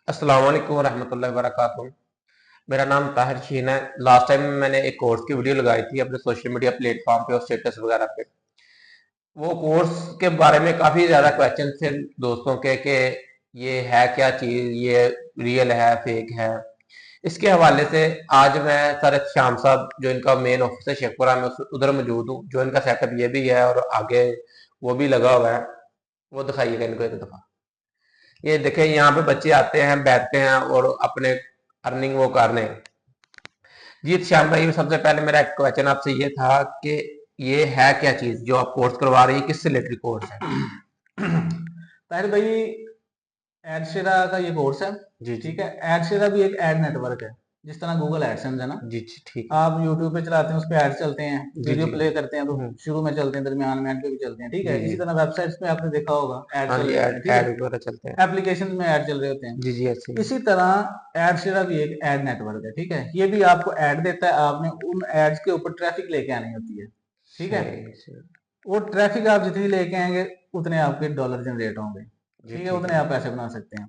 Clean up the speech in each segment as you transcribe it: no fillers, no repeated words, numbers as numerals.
अस्सलाम वालेकुम वरहमतुल्लाहि वबरकातुहू। मेरा नाम ताहिर शीन है। लास्ट टाइम मैंने एक कोर्स की वीडियो लगाई थी अपने सोशल मीडिया प्लेटफॉर्म पे और स्टेटस वगैरह पे। वो कोर्स के बारे में काफ़ी ज़्यादा क्वेश्चन थे दोस्तों के कि ये है क्या चीज़, ये रियल है फेक है। इसके हवाले से आज मैं सर श्याम साहब जो इनका मेन ऑफिस है शेखपुरा में उधर मौजूद हूँ। जो इनका सेटअप ये भी है और आगे वो भी लगा हुआ है। वो दिखाइएगा इनको एक दफ़ा। ये देखें, यहाँ पे बच्चे आते हैं, बैठते हैं और अपने अर्निंग वो करने। जी श्याम भाई, सबसे पहले मेरा एक क्वेश्चन आपसे ये था कि ये है क्या चीज जो आप कोर्स करवा रही है, किससे रिलेटेड कोर्स है? ताहिर भाई, एडशेरा का ये कोर्स है। जी जी ठीक है। एडशेरा भी एक एड नेटवर्क है, जिस तरह गूगल एडसेंस है ना। जी जी ठीक है। आप यूट्यूब पे चलाते हैं, उस पे एड चलते हैं, जी वीडियो जी प्ले करते हैं तो हम्म, शुरू में चलते हैं, दरमियान में एंड पे भी चलते हैं। ठीक है। जी जी इसी तरह वेबसाइट्स पे आपने देखा होगा ऐड हाँ चल जी, रहे होते ऐड हैं। ठीक ऐड है। वगैरह चलते हैं। एप्लीकेशन में ऐड चल रहे होते हैं। जी जी ऐसे ही। इसी तरह एडशेरा भी एक एड नेटवर्क है। ठीक है। ये भी आपको ऐड देता है, आपने उन एड्स के ऊपर ट्रैफिक लेके आनी होती है। ठीक है। सही सही। वो ट्रैफिक आप जितनी लेके आएंगे उतने आपके डॉलर जनरेट होंगे। जी ठीक है। ठीक उतने है। आप पैसे बना सकते हैं।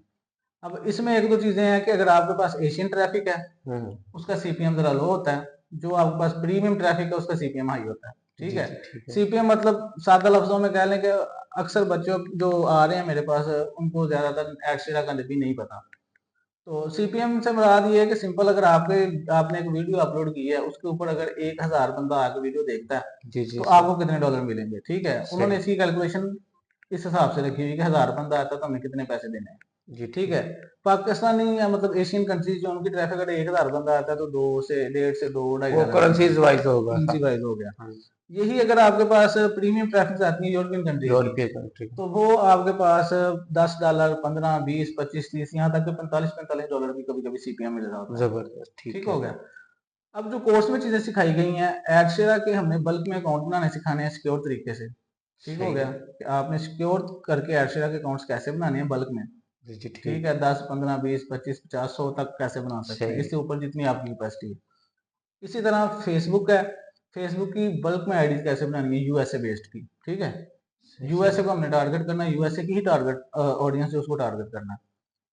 अब इसमें एक दो चीजें हैं कि अगर आपके पास एशियन ट्रैफिक है, हम्म। उसका सीपीएम जरा लो होता है। जो आपके पास प्रीमियम ट्रैफिक है, उसका सीपीएम हाई होता है। ठीक जी है। जी ठीक है। सीपीएम मतलब सादा लफ्जों में कह लें कि अक्सर बच्चों जो आ रहे हैं मेरे पास, उनको ज्यादातर एडशेरा का भी नहीं पता। तो सीपीएम से मुराद ये है कि सिंपल, अगर आपने एक वीडियो अपलोड की है, उसके ऊपर अगर 1,000 बंदा आके वीडियो देखता है, जी जी तो सही आपको कितने डॉलर मिलेंगे। ठीक है। उन्होंने सही। इसकी कैलकुलेशन इस हिसाब से रखी हुई कि 1,000 बंदा आता है तो हमें कितने पैसे देने हैं। जी ठीक ठीक है। है। पाकिस्तानी या मतलब एशियन कंट्रीज जो उनकी ट्रैफिक अगर 1,000 बंदा आता है तो दो से डेढ़ से दो ढाई वो डॉलर बनते करेंसीज हैं। वाइज होगा करेंसी सा। वाइज हो गया। हाँ। यही अगर आपके पास प्रीमियम ट्रैफिक आती है यूरोपियन कंट्रीज की, यूरोपीय कंट्री। तो वो आपके पास $10, 15, 20, 25, 30, यहाँ तक कि 45-45 डॉलर भी कभी कभी सीपीएम मिल रहा होता है। जबरदस्त, ठीक ठीक है। हो गया। अब जो कोर्स में चीजें सिखाई गई हैं, एडशेरा के हमने बल्क में अकाउंट बनाने सिखाने हैं सिक्योर तरीके से। ठीक हो सही गया है। कि आपने सिक्योर करके एडशेरा के अकाउंट्स कैसे बनाने हैं बल्क में। जी जी ठीक ठीक। है। 10, 15, 20, 25, 50, 100 तक कैसे बना सकते हैं, सही। इससे ऊपर जितनी आपकी कैपेसिटी है। इसी तरह फेसबुक है। फेसबुक की बल्क में आईडी कैसे बनानी है यूएसए बेस्ड की। ठीक है। सही यूएसए सही। को हमने टारगेट करना है, यूएसए की ही टारगेट ऑडियंस है, उसको टारगेट करना है।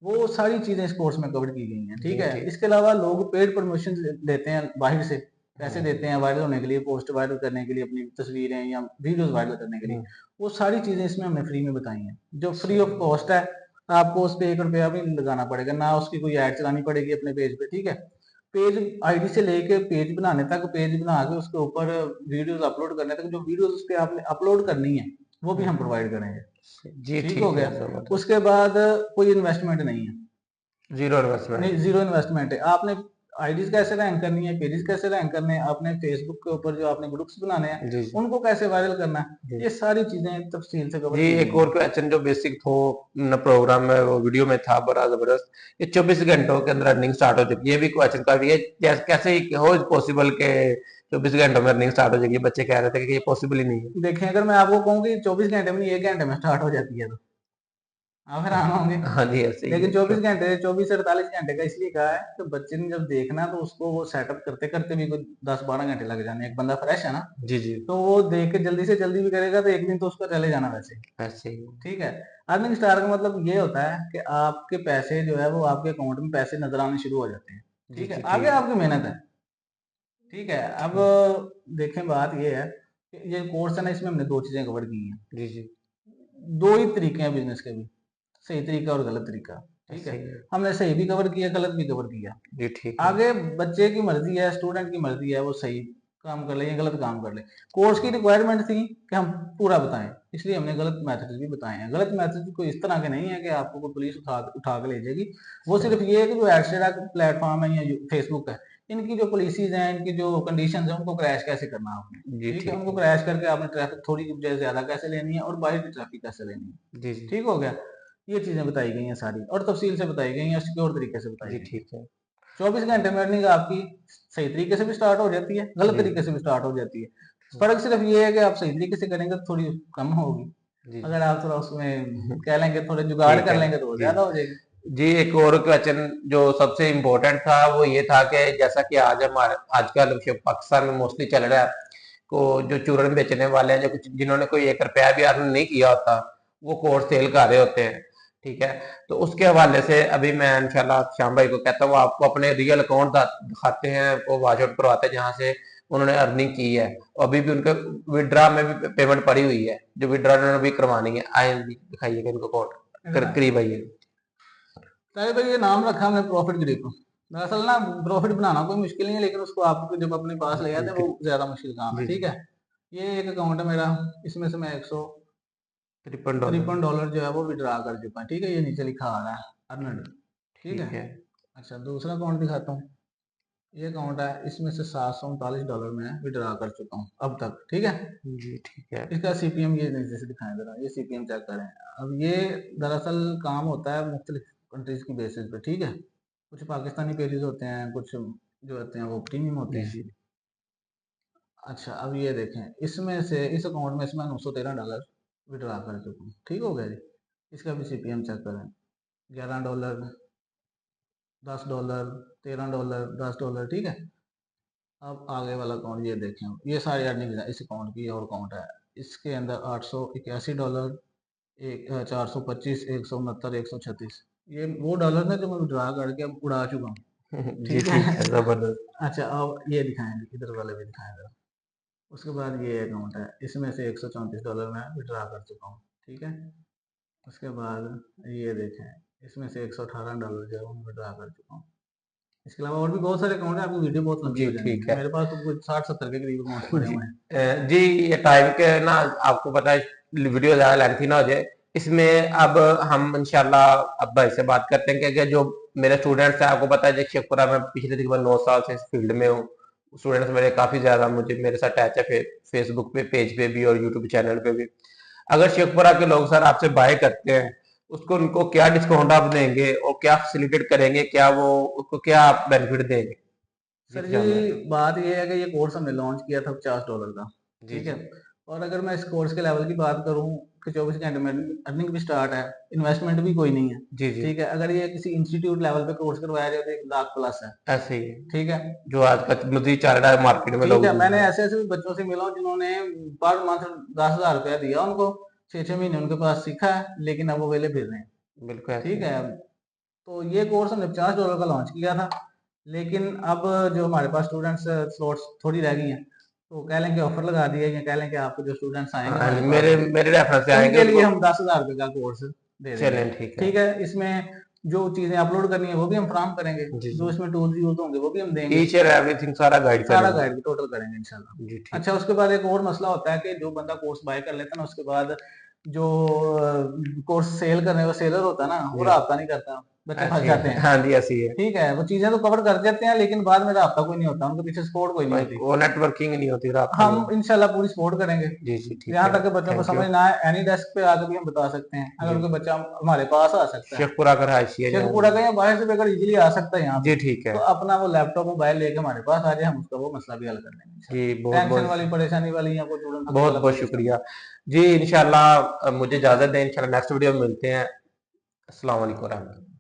वो सारी चीजें इस कोर्स में कवर की गई हैं। ठीक जी है। ठीक। इसके अलावा लोग पेड प्रमोशन देते हैं बाहर से, पैसे हम्म देते हैं वायरल होने के लिए, पोस्ट वायरल करने के लिए, अपनी तस्वीरें या वीडियोस वायरल करने के लिए। हम्म। वो सारी चीजें इसमें हमने फ्री में बताई हैं, जो फ्री ऑफ सही। कॉस्ट है। आपको उस पर 1 रुपया भी नहीं लगाना पड़ेगा, ना उसकी कोई ऐड चलानी पड़ेगी अपने पेज पे। ठीक है। पेज आईडी से लेके पेज बनाने तक, पेज बना के उसके ऊपर वीडियोस अपलोड करने तक, जो वीडियोस उस पर आपने अपलोड करनी है वो भी हम हम्म। प्रोवाइड करेंगे। जी ठीक हो ठीक है, गया। जबरदस्त। उसके बाद कोई इन्वेस्टमेंट नहीं है। Zero investment. नहीं, जीरो इन्वेस्टमेंट है। आपने आईडीज कैसे रैंक करनी है, पेजेस कैसे रैंक करने हैं, आपने फेसबुक के ऊपर जो आपने ग्रुप्स बनाने हैं जी जी उनको कैसे वायरल करना है, जी। ये सारी चीजें तफसील से कवर जी की एक गई और हैं। क्वेश्चन जो बेसिक थो न प्रोग्राम में वो वीडियो में था, बड़ा जबरदस्त। ये 24 घंटों के अंदर अर्निंग स्टार्ट हो चुकी है, ये भी क्वेश्चन का भी है। कैसे हो पॉसिबल के 24 घंटों में अर्निंग स्टार्ट हो जाएगी? बच्चे कह रहे थे कि ये पॉसिबल ही नहीं है। देखें, अगर मैं आपको कहूँ कि 24 घंटे में नहीं, 1 घंटे में स्टार्ट हो जाती है, तो आप हैरान होंगे। हाँ जी, ऐसे ही लेकिन है चौबीस क्यों? घंटे 24 से 48 घंटे का इसलिए कहा है कि बच्चे ने जब देखना है तो उसको वो सेटअप करते करते भी कोई 10-12 घंटे लग जाने हैं। एक बंदा फ्रेश है ना, जी जी तो वो देख के जल्दी से जल्दी भी करेगा तो एक दिन तो उसका चले जाना वैसे ही। ऐसे ही। ठीक है। अर्निंग स्टार का मतलब ये होता है कि आपके पैसे जो है वो आपके अकाउंट में पैसे नजर आने शुरू हो जाते हैं। जी ठीक है। जी आगे ठीक है। आपकी मेहनत है। ठीक है। अब ठीक। देखें, बात ये है कि ये कोर्स है ना, इसमें हमने दो चीजें कवर की हैं। जी जी दो ही तरीके हैं बिजनेस के भी, सही तरीका और गलत तरीका। ठीक है। ऐसे ही है। हमने सही भी कवर किया, गलत भी कवर किया। जी ठीक है। आगे बच्चे की मर्जी है, स्टूडेंट की मर्जी है, वो सही काम कर ले या गलत काम कर ले। कोर्स की रिक्वायरमेंट थी कि हम पूरा बताएं, इसलिए हमने गलत मेथड्स भी बताए हैं। गलत मेथड्स कोई इस तरह के नहीं है कि आपको कोई पुलिस उठा उठा के ले जाएगी। वो सही। सिर्फ ये है कि जो एडस्टेरा प्लेटफॉर्म है या फेसबुक है, इनकी जो पॉलिसीज हैं, इनकी जो कंडीशन है, उनको क्रैश कैसे करना है आपने। जी ठीक है। ठीक उनको है। क्रैश करके आपने ट्रैफिक थोड़ी ज्यादा कैसे लेनी है और बाहर की ट्रैफिक कैसे लेनी है। जी जी ठीक हो गया। ये चीजें बताई गई हैं सारी, और तफसील से बताई गई हैं, सिक्योर तरीके से बताई जी गई हैं। ठीक है। 24 घंटे में अर्निंग आपकी सही तरीके से भी स्टार्ट हो जाती है, गलत जी तरीके से भी स्टार्ट हो जाती है। जी फर्क सिर्फ ये है कि आप सही तरीके से करेंगे तो थोड़ी कम होगी। जी अगर आप थोड़ा उसमें कह लेंगे, थोड़े जुगाड़ ठीक कर है। लेंगे, तो वो जी ज्यादा हो जाएगी। जी, एक और क्वेश्चन जो सबसे इम्पोर्टेंट था वो ये था कि जैसा कि आज हमारे आजकल पाकिस्तान में मोस्टली चल रहा है, को जो चूरन बेचने वाले हैं, जो कुछ जिन्होंने कोई 1 रुपया भी अर्न नहीं किया होता, वो कोर्स सेल कर रहे होते हैं। ठीक है। तो उसके हवाले से अभी मैं इंशाल्लाह श्याम भाई को कहता हूँ, वो आपको अपने रियल अकाउंट दिखाते हैं, वो वॉच आउट करवाते हैं जहाँ से उन्होंने अर्निंग की है, और अभी भी उनके विड्रा में भी पेमेंट पड़ी हुई है, जो विड्रा उन्होंने भी करवानी है। आए दिखाइएगा इनको अकाउंट करीब आइए। तारे भाई ये नाम रखा हमने प्रॉफिट ग्रिप। दरअसल ना प्रॉफिट बनाना कोई मुश्किल नहीं है, लेकिन उसको आपको जब अपने पास ले आते हैं वो ज्यादा मुश्किल काम है। जी ठीक है, ये एक अकाउंट है मेरा, इसमें से मैं $53 $53 जो है वो विड्रा कर चुका है। ठीक है, ये नीचे लिखा आ रहा है अर्नड। ठीक ठीक है। है अच्छा, दूसरा अकाउंट दिखाता हूँ। ये अकाउंट है, इसमें से $739 मैं विड्रा कर चुका हूँ अब तक। ठीक है, जी ठीक है इसका सीपीएम ये नीचे से दिखाएं जरा, ये सीपीएम चेक करें। अब ये दरअसल काम होता है मुख्तलिफ कंट्रीज की बेसिस पे। ठीक है, कुछ पाकिस्तानी पेजेस होते हैं, कुछ जो होते हैं वो प्रीमियम होते जी हैं। जी अच्छा, अब ये देखें, इसमें से इस अकाउंट में से मैं $913 विड्रा कर चुका हूँ। ठीक हो गया जी। इसका भी सीपीएम चेक करें। $11, $10, $13, $10। ठीक है, अब आगे वाला अकाउंट ये देखें, ये सारी अर्निंग है इस अकाउंट की। और अकाउंट है इसके अंदर $881, एक 425, 169, 136। ये वो डॉलर ना जो मैं विड्रा करके अब उड़ा चुका हूँ। जी ठीक ठीक है। है, जबरदस्त। अच्छा, अब ये दिखाएंगे, इधर वाले भी दिखाएंगे। उसके बाद ये अकाउंट है, इसमें से $134 मैं विड्रा कर चुका हूँ। ठीक है, उसके बाद ये देखें, इसमें से $118 जो है वो मैं विड्रा कर चुका हूँ। इसके अलावा और भी बहुत सारे अकाउंट है, आपकी वीडियो बहुत लंबी जी हो जानी ठीक है। है मेरे पास तो कुछ 60-70 के करीब अकाउंट पड़े जी हुए हैं। जी, ये टाइम के ना, आपको पता है वीडियो ज्यादा लेंथी ना हो जाए, इसमें अब हम इंशाल्लाह अब भाई से बात करते हैं कि जो मेरे स्टूडेंट्स हैं, आपको पता है जो शेखपुरा में पिछले तकरीबन 9 साल से इस फील्ड में हूँ, स्टूडेंट्स मेरे काफी ज्यादा मुझे मेरे साथ अटैच है, फेसबुक पे पेज पे भी और यूट्यूब चैनल पे भी। अगर शेखपुरा के लोग सर आपसे बाय करते हैं, उसको उनको क्या डिस्काउंट आप देंगे और क्या फैसिलिटेट करेंगे, क्या वो उसको क्या आप बेनिफिट देंगे? जी सर जी, श्याम भाई। बात ये है कि ये कोर्स हमने लॉन्च किया था $50 का। जी ठीक है, जी और अगर मैं इस कोर्स के लेवल की बात करूं कि 24 घंटे में अर्निंग भी स्टार्ट है, इन्वेस्टमेंट भी कोई नहीं है। जी जी ठीक है, अगर ये किसी इंस्टीट्यूट लेवल पे कोर्स करवाया जाए तो 1 लाख प्लस है। ऐसे ही है ठीक है। जो आज का मजीद चल रहा है मार्केट में, ठीक लोग है, ढूंढ मैंने रहे हैं। ऐसे ऐसे भी बच्चों से मिला हूं जिन्होंने पर मंथ $10,000 दिया उनको, 6-6 महीने उनके पास सीखा है, लेकिन अब वो वेले फिर रहे हैं। बिल्कुल ऐसे ठीक ही। है, तो ये कोर्स हमने $50 का लॉन्च किया था, लेकिन अब जो हमारे पास स्टूडेंट्स स्लॉट्स थोड़ी रह गई हैं, तो कह लें कि ऑफर लगा दिया, या कह लें कि आपको जो स्टूडेंट्स आएंगे हाँ जी, हमारे मेरे पास मेरे रेफरेंस से आएंगे उनके लिए उनको। हम $10,000 का कोर्स दे देंगे। चलें ठीक है। ठीक है, इसमें जो चीजें अपलोड करनी है वो भी हम फराहम करेंगे, जी जो जी, इसमें टूल्स यूज होंगे वो भी हम देंगे, ईच एंड एवरीथिंग सारा गाइड सारा करेंगे। गाइड टोटल करेंगे जी इंशाल्लाह। ठीक अच्छा, है। उसके बाद एक और मसला होता है कि जो बंदा कोर्स बाय कर लेता है ना, उसके बाद जो कोर्स सेल करने वाला सेलर होता है ना, वो जी राब्ता नहीं करता, बच्चे फंस ऐसी जाते है, हैं। हाँ जी ऐसी है। ठीक है, वो चीजें तो कवर कर देते हैं, लेकिन बाद में राब्ता कोई नहीं होता, उनके पीछे सपोर्ट कोई नहीं कोई होती। वो नेटवर्किंग नहीं होती, रास्ता नहीं हम होता। इंशाल्लाह पूरी सपोर्ट करेंगे। जी जी ठीक यहाँ है। तक कि बच्चों को थैंक यू। समझ ना आए, एनी डेस्क पे आकर भी हम बता सकते हैं, जी अगर कोई बच्चा हमारे पास आ सकता है, शेखपुरा का रहायशी है जहाँ। शेखपुरा का या बाहर से भी अगर इजीली आ सकता है यहाँ पे, जी ठीक है। तो अपना वो लैपटॉप मोबाइल लेके हमारे पास आ जाए, हम उसका वो मसला भी हल कर लेंगे जी इंशाल्लाह। बहुत टेंशन बहुत वाली, परेशानी वाली या कोई स्टूडेंट फंसने बहुत वाला बहुत कोई सिस्टम शुक्रिया। नहीं। जी इंशाल्लाह मुझे इजाजत दें, इंशाल्लाह नेक्स्ट वीडियो में मिलते हैं। अस्सलाम वालेकुम।